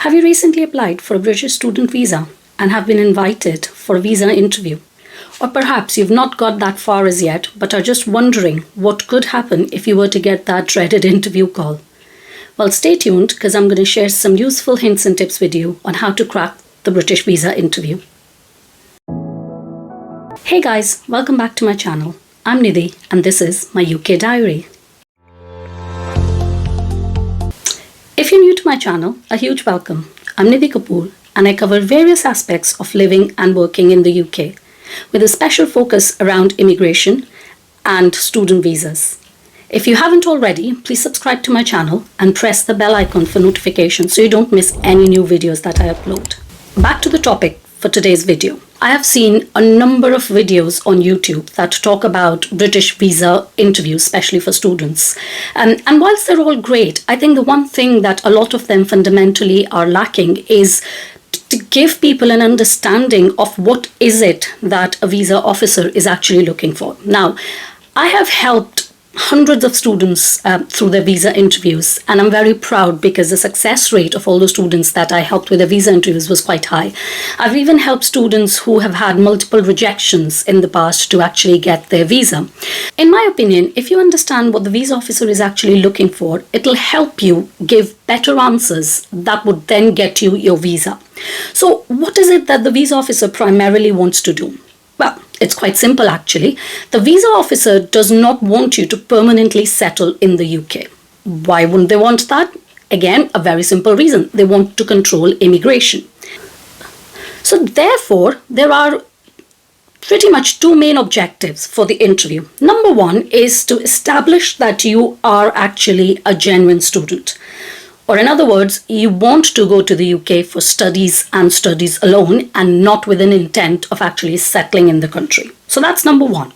Have you recently applied for a British student visa and have been invited for a visa interview? Or perhaps you've not got that far as yet, but are just wondering what could happen if you were to get that dreaded interview call. Well, stay tuned because I'm going to share some useful hints and tips with you on how to crack the British visa interview. Hey guys, welcome back to my channel. I'm Nidhi and this is my UK diary. If you're new to my channel, a huge welcome. I'm Nidhi Kapoor and I cover various aspects of living and working in the UK with a special focus around immigration and student visas. If you haven't already, please subscribe to my channel and press the bell icon for notifications so you don't miss any new videos that I upload. Back to the topic for today's video. I have seen a number of videos on YouTube that talk about British visa interviews, especially for students. And whilst they're all great, I think the one thing that a lot of them fundamentally are lacking is to give people an understanding of what is it that a visa officer is actually looking for. Now, I have helped hundreds of students through their visa interviews, and I'm very proud because the success rate of all the students that I helped with their visa interviews was quite high. I've even helped students who have had multiple rejections in the past to actually get their visa. In my opinion, if you understand what the visa officer is actually looking for, it'll help you give better answers that would then get you your visa. So what is it that the visa officer primarily wants to do? Well, it's quite simple actually. The visa officer does not want you to permanently settle in the UK. Why wouldn't they want that? Again, a very simple reason. They want to control immigration. So therefore, there are pretty much two main objectives for the interview. Number one is to establish that you are actually a genuine student. Or in other words, you want to go to the UK for studies and studies alone and not with an intent of actually settling in the country. So that's number one.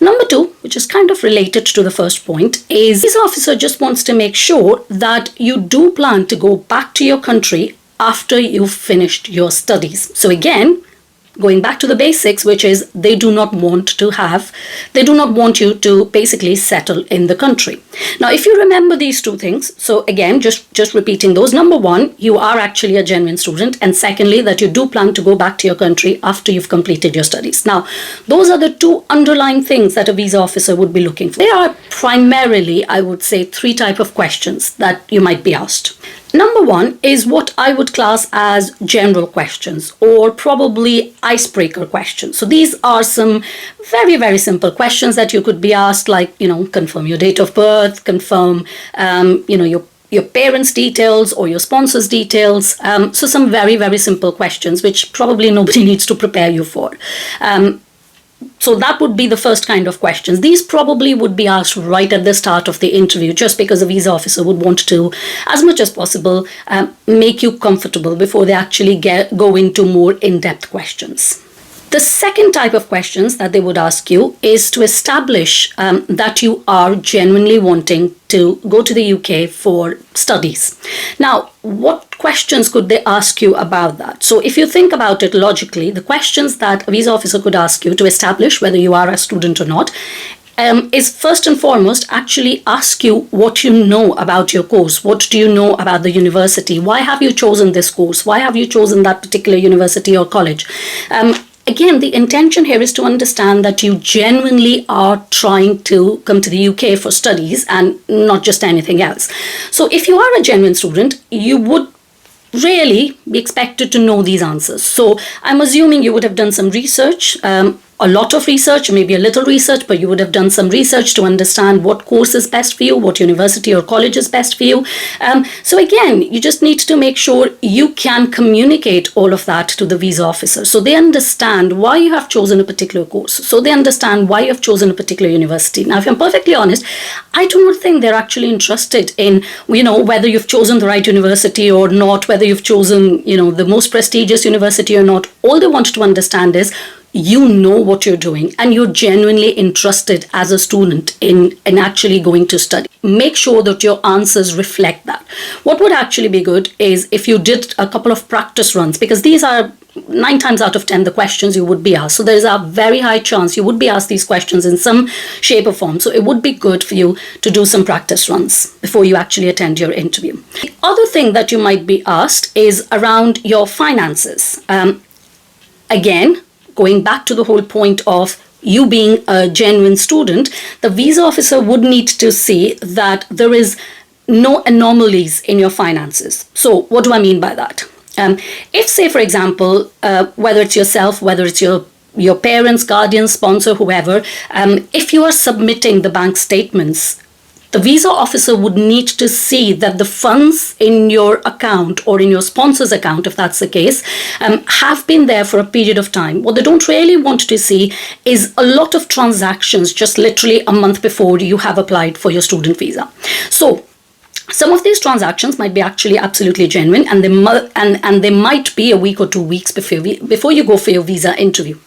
Number two, which is kind of related to the first point, is this officer just wants to make sure that you do plan to go back to your country after you've finished your studies. So again, going back to the basics, which is they do not want you to basically settle in the country. Now, if you remember these two things, so again, just repeating those. Number one, you are actually a genuine student. And secondly, that you do plan to go back to your country after you've completed your studies. Now, those are the two underlying things that a visa officer would be looking for. There are primarily, I would say, three types of questions that you might be asked. Number one is what I would class as general questions or probably icebreaker questions. So these are some very, very simple questions that you could be asked, like, confirm your date of birth, confirm, your parents' details or your sponsor's details. So some very, very simple questions, which probably nobody needs to prepare you for. So that would be the first kind of questions. These probably would be asked right at the start of the interview, just because a visa officer would want to, as much as possible, make you comfortable before they actually go into more in-depth questions. The second type of questions that they would ask you is to establish that you are genuinely wanting to go to the UK for studies. Now, what questions could they ask you about that? So if you think about it logically, the questions that a visa officer could ask you to establish whether you are a student or not is first and foremost actually ask you what you know about your course. What do you know about the university? Why have you chosen this course? Why have you chosen that particular university or college? Again, the intention here is to understand that you genuinely are trying to come to the UK for studies and not just anything else. So if you are a genuine student, you would really be expected to know these answers. So I'm assuming you would have done some research, a lot of research, maybe a little research, but you would have done some research to understand what course is best for you, what university or college is best for you. So again, you just need to make sure you can communicate all of that to the visa officer so they understand why you have chosen a particular course, so they understand why you have chosen a particular university. Now, if I'm perfectly honest, I do not think they're actually interested in, whether you've chosen the right university or not, whether you've chosen, the most prestigious university or not. All they want to understand is, you know what you're doing and you're genuinely interested as a student in actually going to study. Make sure that your answers reflect that. What would actually be good is if you did a couple of practice runs, because these are 9 times out of 10 the questions you would be asked. So there's a very high chance you would be asked these questions in some shape or form. So it would be good for you to do some practice runs before you actually attend your interview. The other thing that you might be asked is around your finances. Again, going back to the whole point of you being a genuine student, the visa officer would need to see that there is no anomalies in your finances. So what do I mean by that? If, say, for example, whether it's yourself, whether it's your parents, guardians, sponsor, whoever, if you are submitting the bank statements, the visa officer would need to see that the funds in your account or in your sponsor's account, if that's the case, have been there for a period of time. What they don't really want to see is a lot of transactions just literally a month before you have applied for your student visa. So some of these transactions might be actually absolutely genuine, and they might be a week or 2 weeks before you go for your visa interview.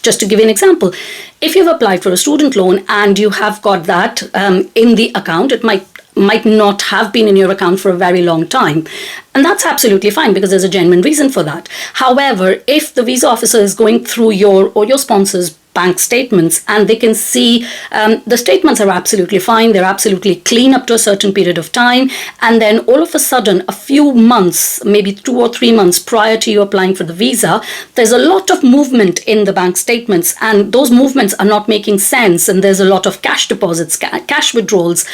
Just to give you an example, if you've applied for a student loan and you have got that in the account, it might not have been in your account for a very long time. And that's absolutely fine because there's a genuine reason for that. However, if the visa officer is going through your sponsor's bank statements and they can see the statements are absolutely fine, they're absolutely clean up to a certain period of time, and then all of a sudden a few months, maybe 2 or 3 months prior to you applying for the visa, there's a lot of movement in the bank statements and those movements are not making sense, and there's a lot of cash deposits, cash withdrawals.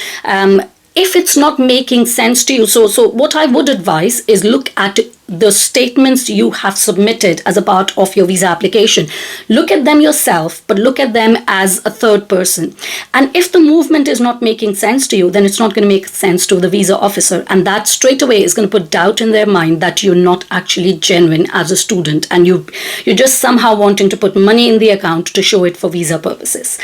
If it's not making sense to you, so what I would advise is look at the statements you have submitted as a part of your visa application. Look at them yourself, but look at them as a third person. And if the movement is not making sense to you, then it's not going to make sense to the visa officer. And that straight away is going to put doubt in their mind that you're not actually genuine as a student and you're just somehow wanting to put money in the account to show it for visa purposes.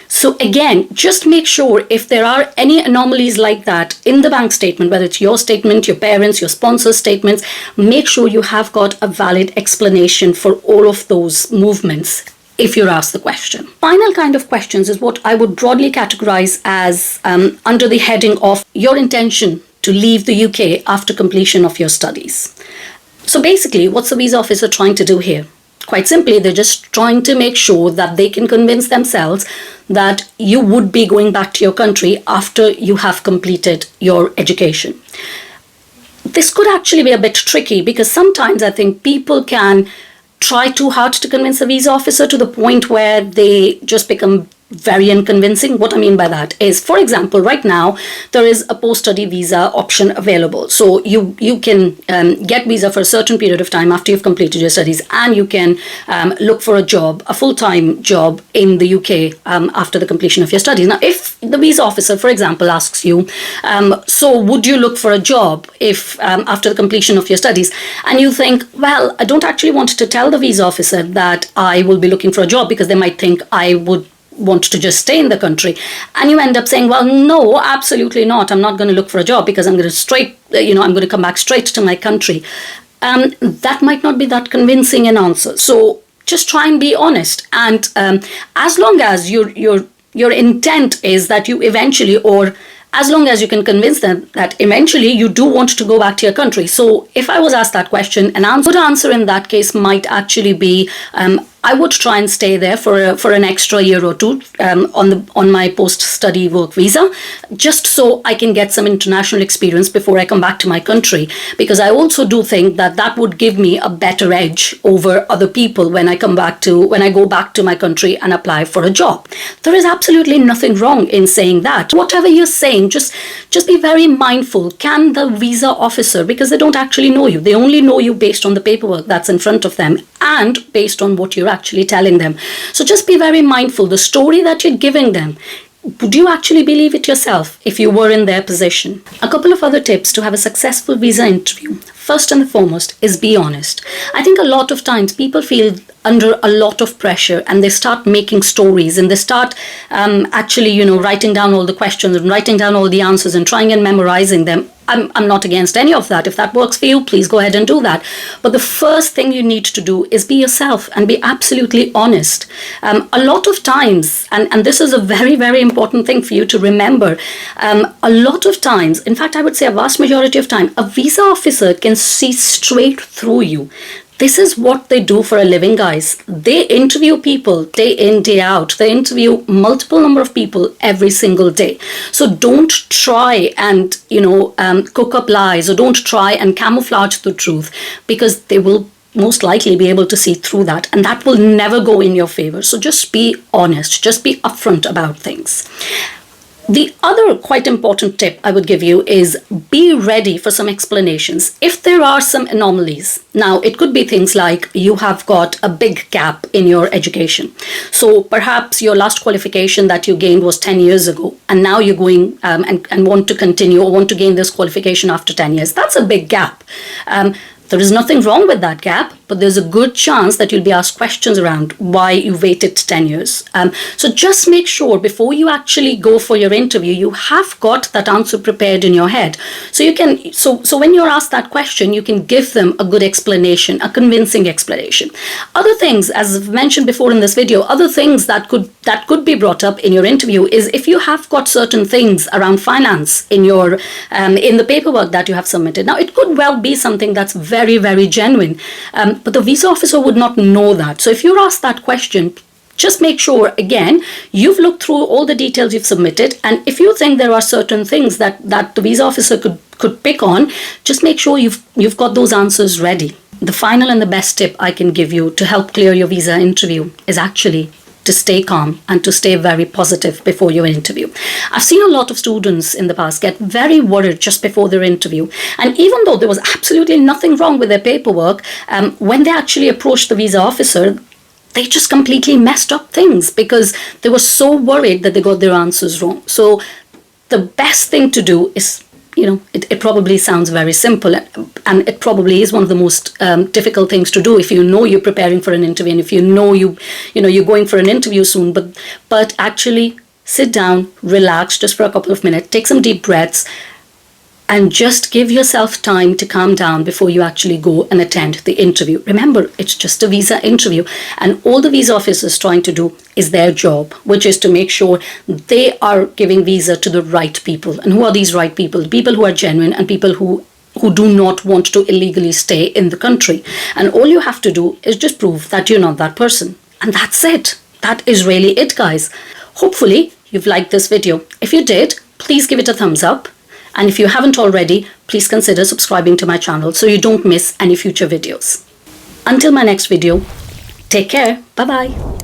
So again, just make sure if there are any anomalies like that in the bank statement, whether it's your statement, your parents, your sponsor's statements, make sure you have got a valid explanation for all of those movements if you're asked the question. Final kind of questions is what I would broadly categorize as under the heading of your intention to leave the UK after completion of your studies. So basically, what's the visa officer trying to do here? Quite simply, they're just trying to make sure that they can convince themselves that you would be going back to your country after you have completed your education. This could actually be a bit tricky because sometimes I think people can try too hard to convince a visa officer to the point where they just become very unconvincing. What I mean by that is, for example, right now there is a post-study visa option available. So you can get visa for a certain period of time after you've completed your studies, and you can look for a job, a full-time job in the UK after the completion of your studies. Now, if the visa officer, for example, asks you, so would you look for a job if after the completion of your studies? And you think, well, I don't actually want to tell the visa officer that I will be looking for a job because they might think I would want to just stay in the country, and you end up saying, well, no, absolutely not, I'm not going to look for a job because I'm going to come back straight to my country. That might not be that convincing an answer. So just try and be honest, and as long as your intent is that you eventually, or as long as you can convince them that eventually you do want to go back to your country. So if I was asked that question, an good answer in that case might actually be, I would try and stay there for an extra year or two on my post-study work visa, just so I can get some international experience before I come back to my country. Because I also do think that would give me a better edge over other people when I go back to my country and apply for a job. There is absolutely nothing wrong in saying that. Whatever you're saying, just be very mindful. Can the visa officer, because they don't actually know you, they only know you based on the paperwork that's in front of them and based on what you're actually telling them. So just be very mindful. The story that you're giving them, would you actually believe it yourself if you were in their position? A couple of other tips to have a successful visa interview. first and foremost, is be honest. I think a lot of times people feel under a lot of pressure and they start making stories and they start actually, writing down all the questions and writing down all the answers and trying and memorizing them. I'm not against any of that. If that works for you, please go ahead and do that. But the first thing you need to do is be yourself and be absolutely honest. A lot of times, and this is a very, very important thing for you to remember, a lot of times, in fact, I would say a vast majority of time, a visa officer can see straight through you. This is what they do for a living, guys. They interview people day in, day out. They interview multiple number of people every single day. So don't try and, cook up lies, or don't try and camouflage the truth, because they will most likely be able to see through that, and that will never go in your favor. So just be honest, just be upfront about things. The other quite important tip I would give you is be ready for some explanations. If there are some anomalies, now it could be things like you have got a big gap in your education. So perhaps your last qualification that you gained was 10 years ago, and now you're going and want to continue or want to gain this qualification after 10 years. That's a big gap. There is nothing wrong with that gap, but there's a good chance that you'll be asked questions around why you waited 10 years. So just make sure before you actually go for your interview, you have got that answer prepared in your head. So you can, so when you're asked that question, you can give them a good explanation, a convincing explanation. Other things, as I've mentioned before in this video, other things that could be brought up in your interview is if you have got certain things around finance in your in the paperwork that you have submitted. Now, it could well be something that's very, very genuine, but the visa officer would not know that. So if you're asked that question, just make sure, again, you've looked through all the details you've submitted, and if you think there are certain things that the visa officer could pick on, just make sure you've got those answers ready. The final and the best tip I can give you to help clear your visa interview is actually to stay calm and to stay very positive before your interview. I've seen a lot of students in the past get very worried just before their interview. And even though there was absolutely nothing wrong with their paperwork, when they actually approached the visa officer, they just completely messed up things because they were so worried that they got their answers wrong. So the best thing to do is, it probably sounds very simple, and it probably is one of the most difficult things to do if you know you're preparing for an interview and if you know you're going for an interview soon. But actually sit down, relax just for a couple of minutes, take some deep breaths, and just give yourself time to calm down before you actually go and attend the interview. Remember, it's just a visa interview, and all the visa officers trying to do is their job, which is to make sure they are giving visa to the right people. And who are these right people? People who are genuine and people who do not want to illegally stay in the country. And all you have to do is just prove that you're not that person. And that's it. That is really it, guys. Hopefully, you've liked this video. If you did, please give it a thumbs up. And if you haven't already, please consider subscribing to my channel so you don't miss any future videos. Until my next video, take care. Bye-bye.